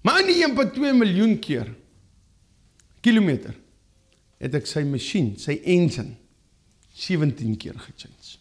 Maar in die 1,2 miljoen kilometer, het ek sy masjien, sy engine, 17 keer gechange.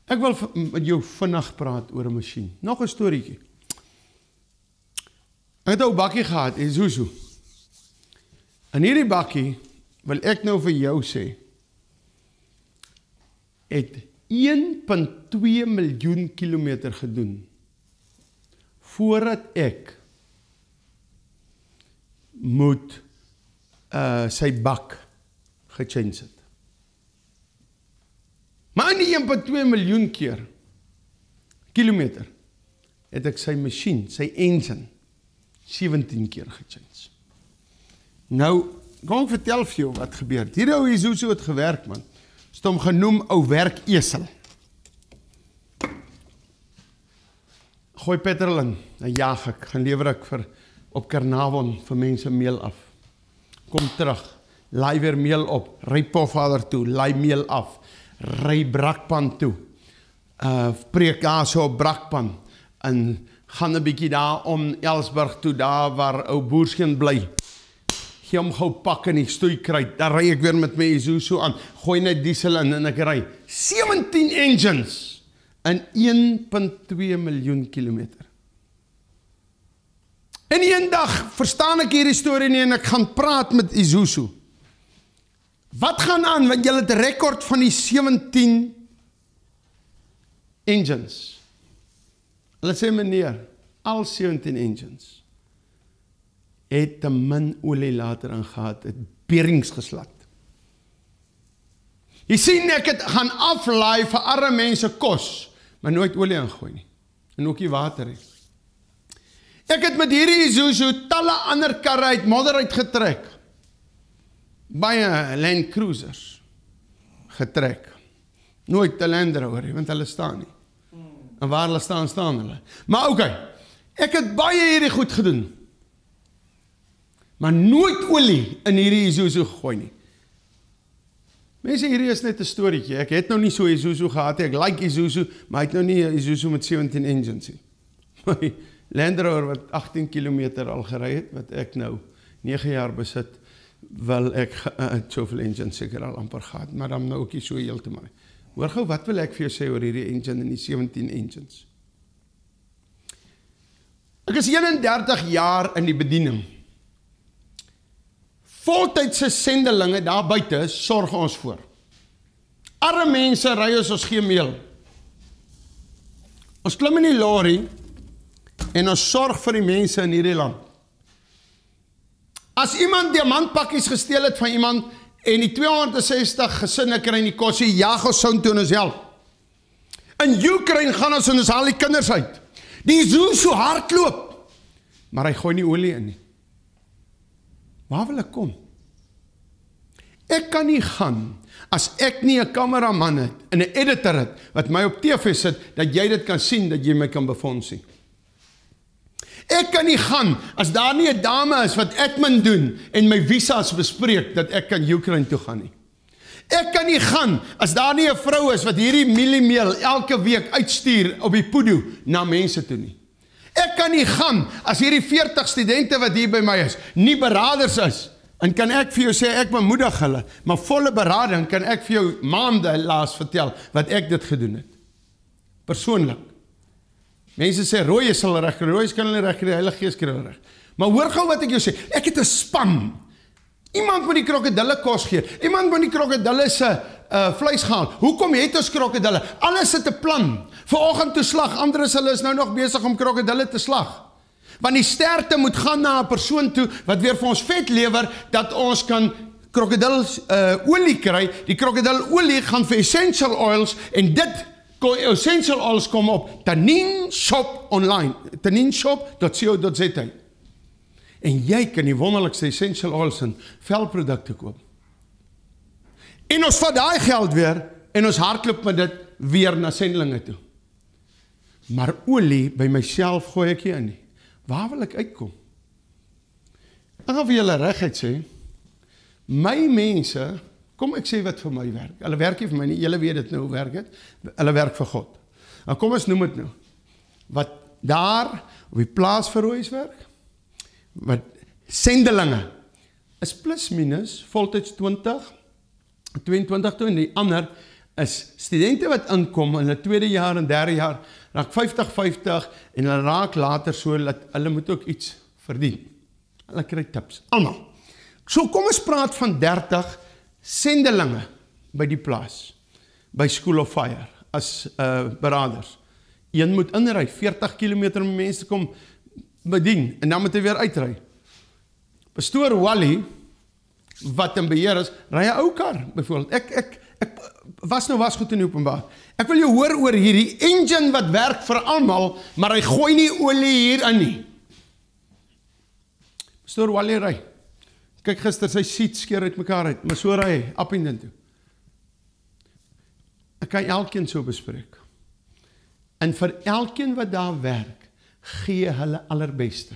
Ek wil met jou vinnig praat oor 'n masjien. Nog 'n storieetjie. Ek het 'n ou bakkie gehad, Isuzu. En hierdie bakkie, wil ek nou vir jou sê, het 1,2 miljoen kilometer gedoen, voordat ek moet sy bak gechange het. Maar in die 1,2 miljoen kilometer, het ek sy masjien, sy engine, 17 keer gechange. Nou, kom ek vertel vir jou wat gebeur. Hierdie ou Isuzu het gewerk, man. Is hom genoem ou werkesel. Gooi petrol in, dan jaag ek, gaan lewer ek op Carnarvon vir mense meel af. Kom terug, laai weer meel op, ry Pofadder toe, laai meel af, ry Brakpan toe, preek daar so op Brakpan, en gaan 'n bietjie daar om Elsburg toe, daar waar ou Boerskeen bly. Gee hom gou pak in die stoeikruit, dan ry ek weer met my Isuzu aan, gooi net diesel in en ek ry 17 engines in 1,2 miljoen kilometer. En een dag verstaan ek hierdie storie nie en ek gaan praat met Isuzu. Wat gaan aan, want julle het 'n rekord van die 17 engines. Hulle sê meneer, al 17 engines het te min olie later ingehad, het berings geslat. Jy sien, ek het gaan aflaai vir arme mense kos, maar nooit olie ingooi nie, en ook nie water nie. Ek het met hierdie Isuzu talle ander karre uit modder uitgetrek, baie Land Cruisers getrek, nooit 'n Land Rover, want hulle staan nie, en waar hulle staan hulle. Maar oké, ek het baie hierdie goed gedoen, maar nooit olie in hierdie Isuzu gegooi nie. Mense, hierdie is net 'n storieetjie. Ek het nou nie so Isuzu gehad nie. Ek like Isuzu, maar ek het nou nie 'n Isuzu met 17 engines nie. My Land Rover wat 18 kilometer al gery het, wat ek nou 9 jaar besit, wil ek soveel engines seker al amper gehad, maar dan nou ook nie so heeltemal. Hoor gou, wat wil ek vir jou sê oor hierdie engine en die 17 engines? Ek is 31 jaar in die bediening. Voltydse sendelinge daar buite sorg ons voor. Arme mense ry ons geen meel. Ons klim in die lorry en ons sorg vir die mense in hierdie land. As iemand diamantpakkies gesteel het van iemand en die 260 gesinne kry nie kos nie, jaag ons soontoe en ons help. In Ukraine gaan ons en ons haal die kinders uit. Die Isuzu hardloop, maar hy gooi nie olie in nie. Waar wil ek kom? Ek kan nie gaan, as ek nie 'n kameraman het, en 'n editor het, wat my op TV sit, dat jy dit kan sien, dat jy my kan befonds nie. Ek kan nie gaan, as daar nie 'n dame is, wat admin doen, en my visas bespreek, dat ek kan Ukraine toe gaan nie. Ek kan nie gaan, as daar nie 'n vrou is, wat hierdie mieliemeel elke week uitstuur, op die poedo, na mense toe nie. Ek kan nie gaan, as hierdie 40 studente wat hier by my is, nie beraders is, en kan ek vir jou sê, ek bemoedig hulle, maar volle berading kan ek vir jou maande laas vertel, wat ek dit gedoen het. Persoonlik. Mense sê, rooi is hulle reg, rooi is kan hulle reg, die Heilige Gees kan hulle reg. Maar hoor gou wat ek jou sê, ek het 'n span. Iemand moet die krokodille kos gee, iemand moet die krokodille se vleis gaan. Hoekom het ons krokodille? Alles het 'n plan. Vanoggend toe slag, Andres hulle is nou nog besig om krokodille te slag. Want die sterte moet gaan na 'n persoon toe, wat weer vir ons vet lewer, dat ons kan krokodils olie kry. Die krokodilolie gaan vir essential oils, en dit, essential oils kom op Tanin Shop online, taninshop.co.za. En jy kan die wonderlikste essential oils en velprodukte koop. En ons vat daai geld weer, en ons hardloop met dit weer na sendelinge toe. Maar olie, by myself gooi ek nie in nie. Waar wil ek uitkom? Ek gaan vir julle regheid sê, my mense Kom ek sê wat vir my werk. Hulle werk nie vir my nie, julle weet dit nou hoe werk het. Hulle werk vir God. Nou kom ons noem dit nou. Wat daar op die plaas vir Rooies werk, wat sendelinge, is plus minus, voltyds 20, 22 toe, en die ander is studente wat inkom in hulle tweede jaar en derde jaar, raak 50-50, en hulle raak later so, dat hulle moet ook iets verdien. Hulle kry tips, allemaal. So kom ons praat van 30 sendelinge by die plaas, by School of Fire, as beraders. Een moet inry, 40 km om mense kom bedien, en dan moet hy weer uitry. Pastoor Wally, wat in beheer is, ry 'n ou kar, byvoorbeeld. Ek was nou wasgoed in die openbaar. Ek wil jou hoor oor hierdie engine wat werk vir almal, maar hy gooi nie olie hier in nie. Pastoor Wally ry. Kyk gister, sy seat skeer uit mekaar uit, maar so ry hy, up en dan toe. Ek kan elkeen so bespreek. En vir elkeen wat daar werk, gee hulle allerbeste.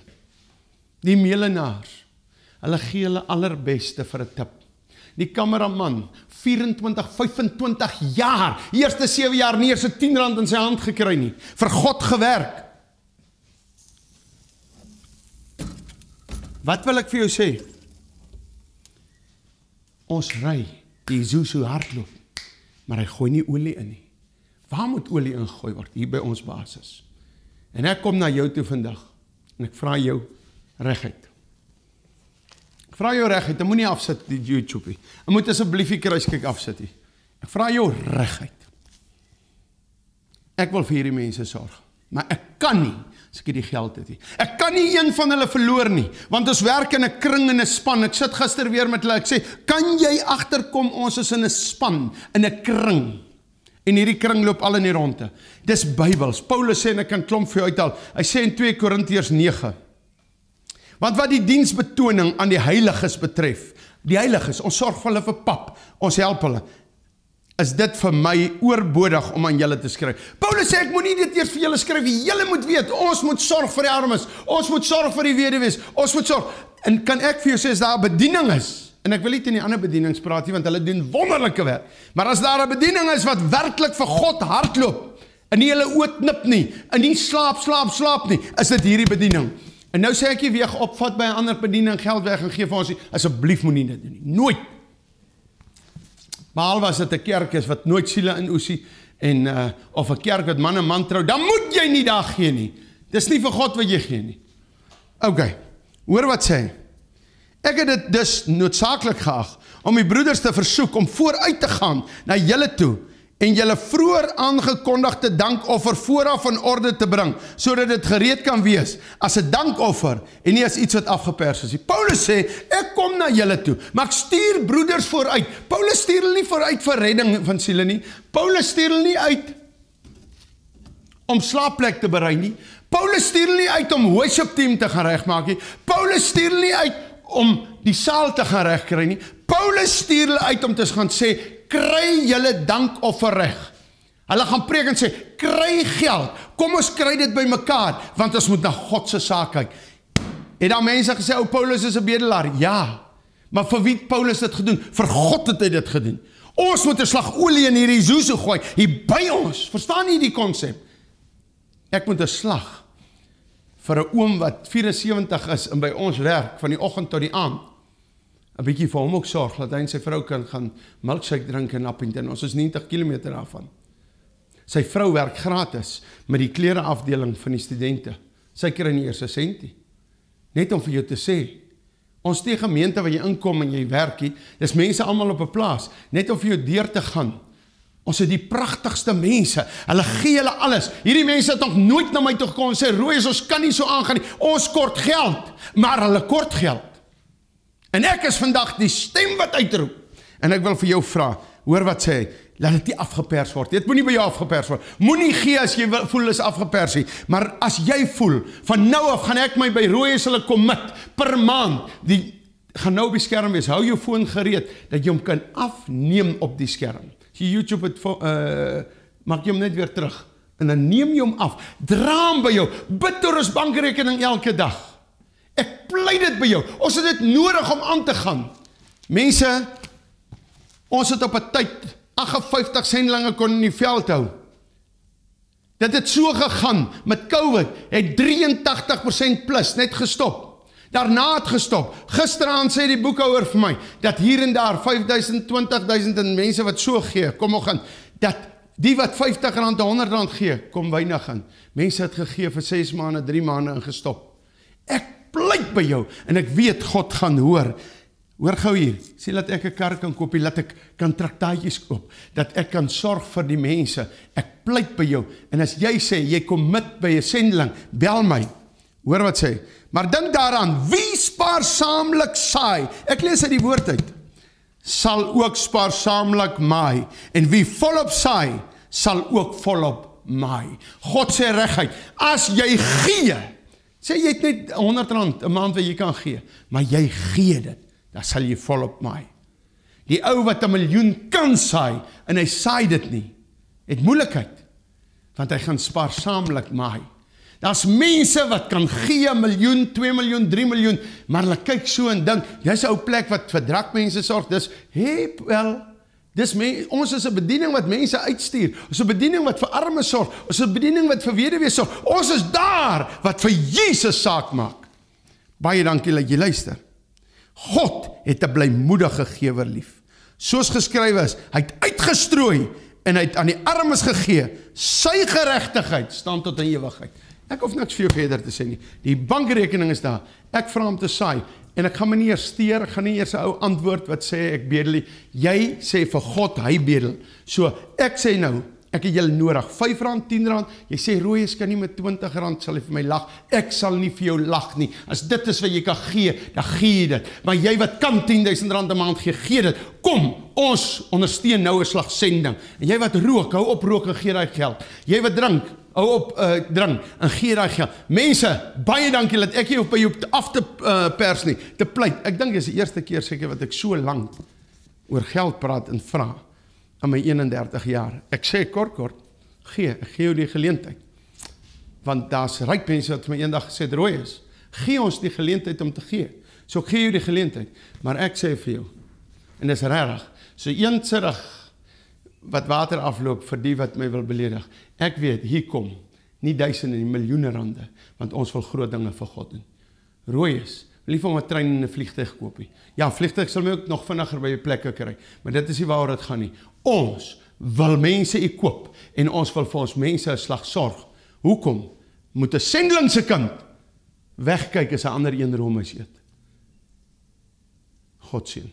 Die melenaars, hulle gee hulle allerbeste vir 'n tip. Die kameraman, 24, 25 jaar, eerste 7 jaar nie eers 'n R10 in sy hand gekry nie, vir God gewerk. Wat wil ek vir jou sê? Ons ry, die Isuzu hardloop, maar hy gooi nie olie in nie. Waar moet olie ingegooi word? Hier by ons basis. En ek kom na jou toe vandag, en ek vra jou reguit. Ek vra jou reguit, en moenie afsit die YouTube nie. En moet asseblief die kruiskyk afsit nie. Ek vra jou reguit. Ek wil vir hierdie mense sorg, maar ek kan nie, as ek die geld het nie. Ek kan nie een van hulle verloor nie, want ons werk in 'n kring en 'n span. Ek sit gister weer met hulle, ek sê, kan jy agterkom, ons is in 'n span, in 'n kring. En hierdie kring loop al in die ronde. Dis Bybels. Paulus sê, en ek kan klomp vir jou uithaal, hy sê in 2 Korintiërs 9, want wat die diensbetoning aan die heiliges betref, die heiliges, ons sorg vir hulle vir pap, ons help hulle, is dit vir my oorbodig om aan julle te skryf. Paulus sê, ek moet nie dit eers vir julle skryf, julle moet weet, ons moet sorg vir die armes, ons moet sorg vir die weduwees, ons moet sorg, en kan ek vir jou sê, as daar 'n bediening is, en ek wil nie in die ander bedienings praat nie, want hulle doen wonderlike werk, maar as daar 'n bediening is wat werklik vir God hardloop, en nie hulle ootnip nie, en nie slaap nie, is dit hierdie bediening. En nou sê ek jy weer opvat by 'n ander bediening, geld weg en gee vir ons nie, asseblief moenie dit doen nie, nooit. Behalwe as dit 'n kerk is wat nooit siele inoesie, en of 'n kerk wat man en man trou, dan moet jy nie daar gee nie. Dis nie vir God wat jy gee nie. Ok, hoor wat sê hy. Ek het dit dus noodsaaklik geag om die broeders te versoek om vooruit te gaan na julle toe en julle vroeër aangekondigde dankoffer vooraf in orde te bring, sodat dit gereed kan wees as 'n dankoffer en nie as iets wat afgepers is. Paulus sê, ek kom na julle toe, maar ek stuur broeders vooruit. Paulus stuur hulle nie vooruit vir redding van siele nie. Paulus stuur hulle nie uit om slaapplek te berei nie. Paulus stuur hulle nie uit om worship team te gaan regmaak nie. Paulus stuur hulle nie uit om die saal te gaan regkry nie. Paulus stuur hulle uit om te gaan sê, kry julle dankoffer reg. Hulle gaan preek en sê, kry geld, kom ons kry dit by mekaar, want ons moet na God se saak kyk. Het daar mense gesê, ou Paulus is 'n bedelaar? Ja, maar vir wie het Paulus dit gedoen? Vir God het hy dit gedoen. Ons moet 'n slag olie in hierdie Isuzu gooi, hier by ons, verstaan jy die konsep? Ek moet 'n slag vir 'n oom wat 74 is en by ons werk, van die oggend tot die aand, 'n bietjie vir hom ook sorg, dat hy en sy vrou kan gaan milkshake drink in Appington, ons is 90 km daarvan. Sy vrou werk gratis met die klereafdeling van die studente, sy kry nie eers 'n sent nie. Net om vir jou te sê, ons die gemeente waar jy inkom en jy werk nie, dis mense almal op 'n plaas, net om vir jou deur te gaan. Ons het die pragtigste mense, hulle gee hulle alles. Hierdie mense het nog nooit na my toe gekom en sê, Rooies, ons kan nie so aangaan nie, ons kort geld, maar hulle kort geld. En ek is vandag die stem wat uitroep. En ek wil vir jou vra, hoor wat sê hy, laat dit nie afgepers word. Dit moet nie by jou afgepers word. Moenie gee as jy voel is afgepers nie. Maar as jy voel, van nou af gaan ek my by Rooies hulle commit per maand. Die gaan nou op die skerm wees. Hou jou foon gereed dat jy hom kan afneem op die skerm. As jy YouTube het, maak jy hom net weer terug. En dan neem jy hom af. Dra hom by jou. Bid oor ons bankrekening elke dag. Ek pleit dit by jou. Ons het dit nodig om aan te gaan. Mense, Ons het op 'n tyd 58 sendelinge kon in die veld hou. Dit het so gegaan, met COVID, het 83% plus net gestop. Daarna het gestop. Gisteraand sê die boekhouer vir my, dat hier en daar 5.000, 20.000 en mense wat so gee, kom nog aan, dat die wat R50 en R100 gee, kom weinig aan. Mense het gegee vir 6 maande, 3 maande en gestop. Ek pleit by jou, en ek weet God gaan hoor. Hoor gou hier, sê dat ek 'n kar kan koop, dat ek kan traktaatjies koop, dat ek kan sorg vir die mense. Ek pleit by jou, en as jy sê, jy kom met by 'n sendeling, bel my. Hoor wat sê, maar dink daaraan, wie spaarsaamlik saai, ek lees uit die woord uit, sal ook spaarsaamlik maai, en wie volop saai, sal ook volop maai. God sê reguit, as jy gee, sê jy het net R100 'n maand wat jy kan gee, maar jy gee dit, dan sal jy volop maai. Die ou wat 1 miljoen kan saai, en hy saai dit nie, het moeilikheid, want hy gaan spaarsaamlik maai. Daar's mense wat kan gee 1 miljoen, 2 miljoen, 3 miljoen, maar hulle kyk so en dink, jy's 'n ou plek wat vir drakmense sorg, dis, ons is 'n bediening wat mense uitstuur, ons is 'n bediening wat vir armes sorg, ons is 'n bediening wat vir weduwees sorg, ons is daar wat vir Jesus saak maak. Baie dankie dat jy luister. God het 'n blymoedige gewer lief. Soos geskrywe is, hy het uitgestrooi en hy het aan die armes gegee. Sy geregtigheid staan tot in ewigheid. Ek hoef niks vir jou verder te sê nie. Die bankrekening is daar. Ek vra hom te saai en ek gaan my nie eers steur, ek gaan nie eers 'n ou antwoord wat sê ek bedel nie. Jy sê vir God hy bedel. So ek sê nou, ek het julle nodig, R5, R10, jy sê Rooies kan nie met R20 sal hy vir my lag, ek sal nie vir jou lag nie, as dit is wat jy kan gee, dan gee jy dit, maar jy wat kan R10.000 'n maand gee dit, kom, ons ondersteun nou 'n slag sending, en jy wat rook, hou op rook en gee daai geld, jy wat drink, hou op drink en gee daai geld, mense, baie dankie dat ek hier by jou af te pers nie, te pleit, ek dink dis die eerste keer seker wat ek so lank oor geld praat en vra, aan my 31 jaar. Ek sê kort, ek gee jou die geleentheid. Want daar's ryk mense wat my eendag gesê het, Rooies, gee ons die geleentheid om te gee. So ek gee jou die geleentheid. Maar ek sê vir jou, en dis regtig, so eensirig wat water afloop vir die wat my wil beledig. Ek weet, hier kom, nie duisende en miljoene rande, want ons wil groot dinge vir God doen. Rooies, wil nie vir 'n trein en 'n vliegtuig koop nie. Ja, vliegtuig sal my ook nog vinniger by 'n plekke kry, maar dit is nie waaroor dit gaan nie. Ons wil mense equip en ons wil vir ons mense 'n slag sorg. Hoekom? Moet 'n sendeling se kind wegkyk as 'n ander een room is eet. God seën.